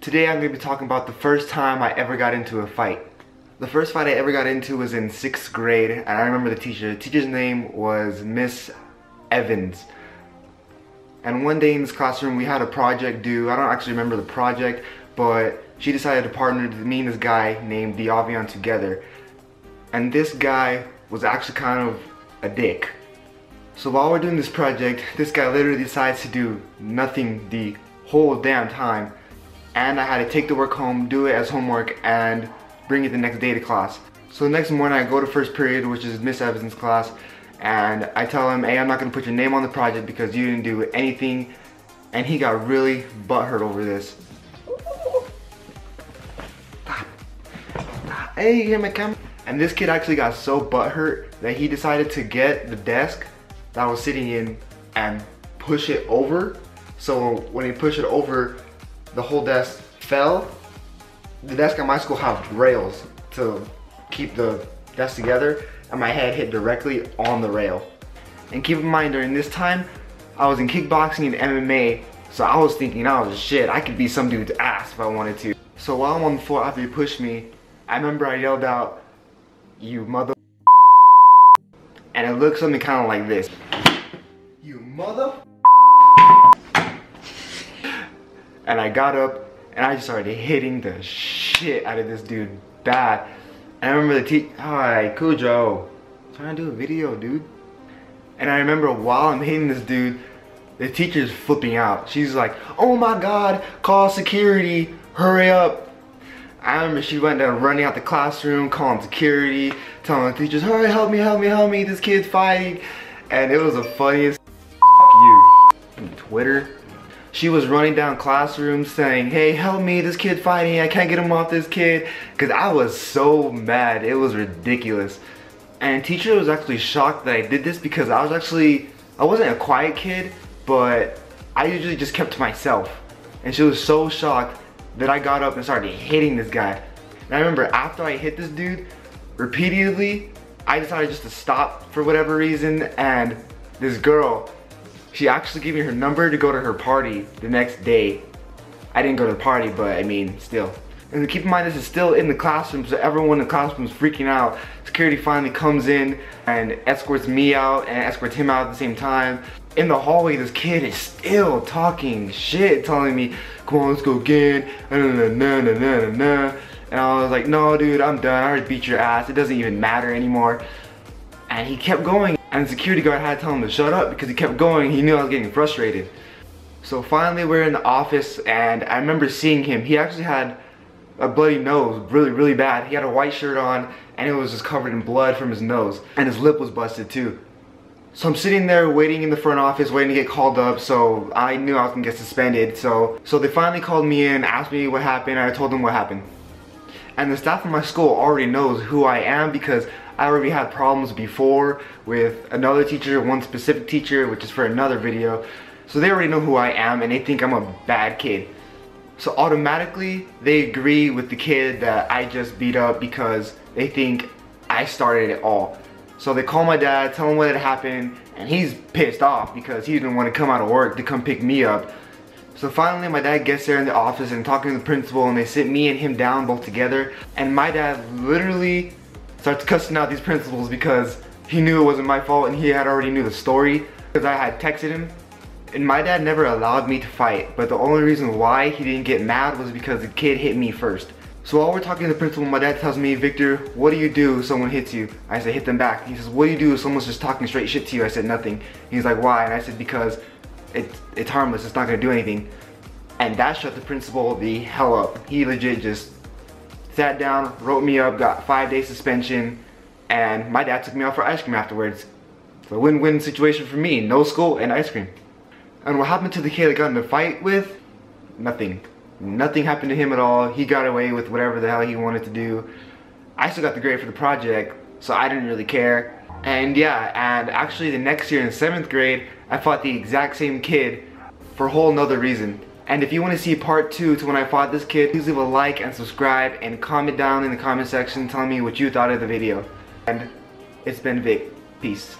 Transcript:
Today I'm going to be talking about the first time I ever got into a fight. The first fight I ever got into was in 6th grade, and I remember the teacher. The teacher's name was Miss Evans. And one day in this classroom we had a project due. I don't actually remember the project, but she decided to partner me and this guy named Diavion together. And this guy was actually kind of a dick. So while we're doing this project, this guy literally decides to do nothing the whole damn time. And I had to take the work home, do it as homework, and bring it the next day to class. So the next morning I go to first period, which is Miss Evans' class, and I tell him, hey, I'm not gonna put your name on the project because you didn't do anything. And he got really butthurt over this. Hey, you hear my camera? And this kid actually got so butthurt that he decided to get the desk that I was sitting in and push it over. So when he pushed it over, the whole desk fell. The desk at my school have rails to keep the desk together, and my head hit directly on the rail. And keep in mind, during this time, I was in kickboxing and MMA, so I was thinking, oh shit, I could beat some dude's ass if I wanted to. So while I'm on the floor after he pushed me, I remember I yelled out, "You mother," and it looked something kind of like this. "You mother." And I got up and I just started hitting the shit out of this dude bad. And I remember the teacher, alright, Cujo, trying to do a video, dude. And I remember while I'm hitting this dude, the teacher's flipping out. She's like, oh my god, call security, hurry up. I remember she went down running out the classroom, calling security, telling the teachers, hurry, help me, this kid's fighting. And it was the funniest. You. Twitter. She was running down classrooms saying, hey, help me, this kid fighting, I can't get him off this kid. Because I was so mad, it was ridiculous. And the teacher was actually shocked that I did this because I wasn't a quiet kid, but I usually just kept to myself. And she was so shocked that I got up and started hitting this guy. And I remember after I hit this dude repeatedly, I decided just to stop for whatever reason, and this girl, she actually gave me her number to go to her party the next day. I didn't go to the party, but I mean, still. And keep in mind, this is still in the classroom, so everyone in the classroom is freaking out. Security finally comes in and escorts me out and escorts him out at the same time. In the hallway, this kid is still talking shit, telling me, come on, let's go again, and I was like, no dude, I'm done, I already beat your ass, it doesn't even matter anymore. And he kept going, and the security guard had to tell him to shut up because he kept going. He knew I was getting frustrated. So finally we're in the office, and I remember seeing him. He actually had a bloody nose, really bad. He had a white shirt on, and it was just covered in blood from his nose, and his lip was busted too. So I'm sitting there waiting in the front office, waiting to get called up, so I knew I was gonna get suspended. So they finally called me in, asked me what happened, and I told them what happened. And the staff of my school already knows who I am because I already had problems before with another teacher, one specific teacher, which is for another video. So they already know who I am, and they think I'm a bad kid. So automatically, they agree with the kid that I just beat up because they think I started it all. So they call my dad, tell him what had happened, and he's pissed off because he didn't want to come out of work to come pick me up. So finally my dad gets there in the office and talking to the principal, and they sit me and him down both together, and my dad literally starts cussing out these principals because he knew it wasn't my fault and he had already knew the story because I had texted him. And my dad never allowed me to fight, but the only reason why he didn't get mad was because the kid hit me first. So while we're talking to the principal, my dad tells me, Victor, what do you do if someone hits you? I said, hit them back. He says, what do you do if someone's just talking straight shit to you? I said, nothing. He's like, why? And I said, because it's harmless, it's not gonna do anything. And that shut the principal the hell up. He legit just sat down, wrote me up, got 5-day suspension, and my dad took me out for ice cream afterwards. It's a win-win situation for me, no school and ice cream. And what happened to the kid I got in a fight with? Nothing. Nothing happened to him at all. He got away with whatever the hell he wanted to do. I still got the grade for the project, so I didn't really care. And yeah, and actually the next year in 7th grade, I fought the exact same kid for a whole nother reason. And if you want to see part 2 to when I fought this kid, please leave a like and subscribe and comment down in the comment section telling me what you thought of the video. And it's been Vic. Peace.